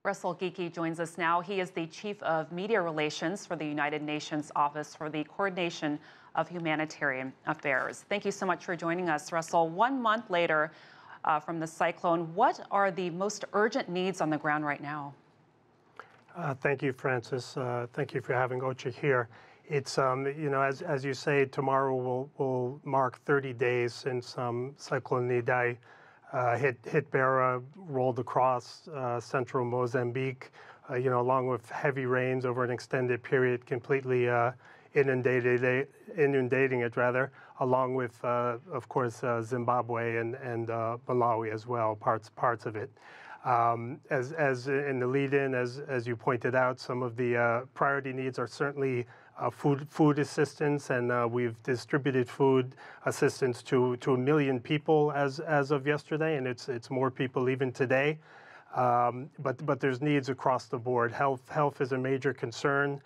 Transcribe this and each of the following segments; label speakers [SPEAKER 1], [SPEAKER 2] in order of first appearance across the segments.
[SPEAKER 1] Russell Geekie joins us now. He is the Chief of Media Relations for the United Nations Office for the Coordination of Humanitarian Affairs. Thank you so much for joining us, Russell. 1 month later from the cyclone, what are the most urgent needs on the ground right now?
[SPEAKER 2] Thank you, Francis. Thank you for having Ocha here. It's, as you say, tomorrow will mark 30 days since Cyclone Idai hit Beira, rolled across central Mozambique, along with heavy rains over an extended period, completely inundating it, along with, of course, Zimbabwe and Malawi as well, parts of it. As in the lead-in, as you pointed out, some of the priority needs are certainly food assistance, and we've distributed food assistance to 1 million people as of yesterday, and it's more people even today. But there's needs across the board. Health is a major concern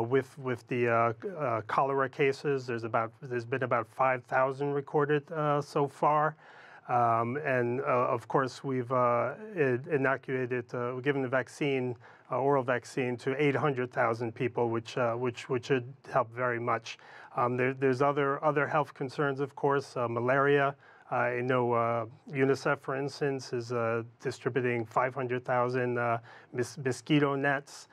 [SPEAKER 2] with the cholera cases. There's been about 5,000 recorded so far. Of course, we've inoculated, given the vaccine, oral vaccine, to 800,000 people, which should help very much. There's other health concerns, of course, malaria. I know UNICEF, for instance, is distributing 500,000 mosquito nets.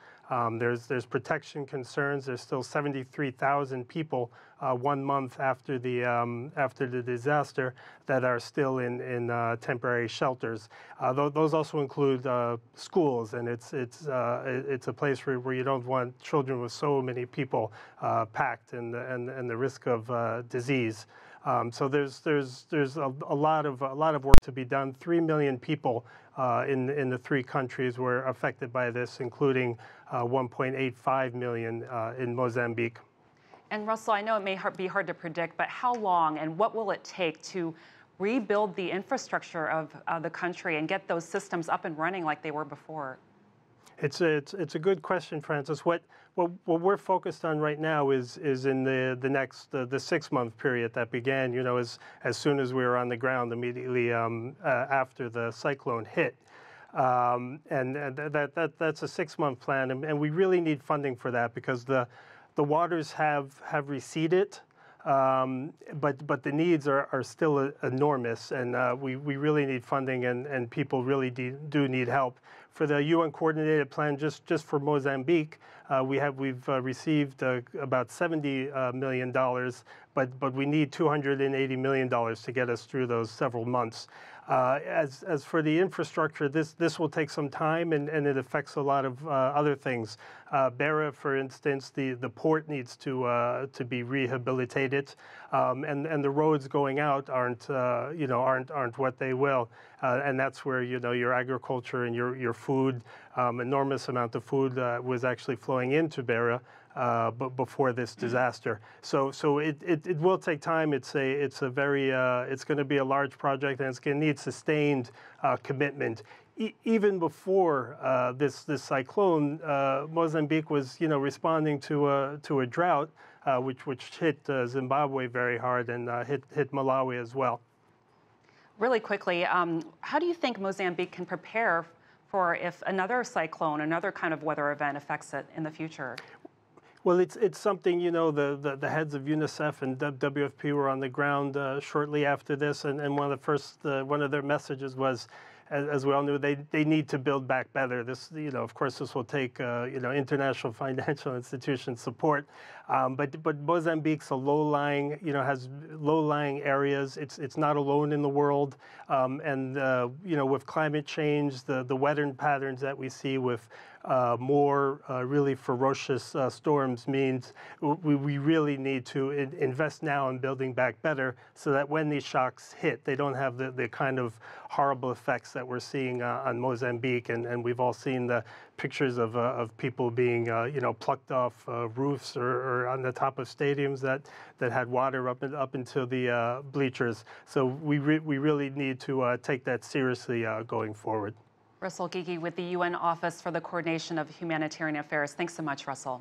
[SPEAKER 2] There's protection concerns. There's still 73,000 people 1 month after the disaster that are still in temporary shelters. Those also include schools, and it's a place where you don't want children with so many people packed, and the risk of disease. So there's a lot of work to be done. 3 million people in the 3 countries were affected by this, including 1.85 million in Mozambique.
[SPEAKER 1] And Russell, I know it may be hard to predict, but how long and what will it take to rebuild the infrastructure of the country and get those systems up and running like they were before?
[SPEAKER 2] It's a good question, Francis. What we're focused on right now is in the 6-month period that began, as soon as we were on the ground immediately after the cyclone hit. And that's a 6-month plan, and we really need funding for that because the waters have receded, but the needs are still enormous, and we really need funding, and people really do need help. For the UN coordinated plan, just for Mozambique, we've received about $70 million, but we need $280 million to get us through those several months. As for the infrastructure, this will take some time, and it affects a lot of other things. Beira, for instance, the port needs to be rehabilitated, and the roads going out aren't what they will, and that's where your agriculture and your food, enormous amount of food was actually flowing into Beira. But before this disaster, so it will take time. It's going to be a large project, and it's going to need sustained commitment. Even before this cyclone, Mozambique was responding to a drought, which hit Zimbabwe very hard, and hit Malawi as well.
[SPEAKER 1] Really quickly, how do you think Mozambique can prepare for if another cyclone, another kind of weather event affects it in the future?
[SPEAKER 2] Well, it's something, the heads of UNICEF and WFP were on the ground shortly after this, and one of their messages was, as we all knew, they need to build back better. This, of course, this will take, international financial institution support. But Mozambique's a low-lying, has low-lying areas. It's not alone in the world. And with climate change, the weather patterns that we see with more really ferocious storms means we really need to invest now in building back better, so that when these shocks hit, they don't have the kind of horrible effects that we're seeing on Mozambique, and we've all seen the pictures of people being plucked off roofs or on the top of stadiums that had water up into the bleachers. So we really need to take that seriously going forward.
[SPEAKER 1] Russell Geekie with the UN Office for the Coordination of Humanitarian Affairs. Thanks so much, Russell.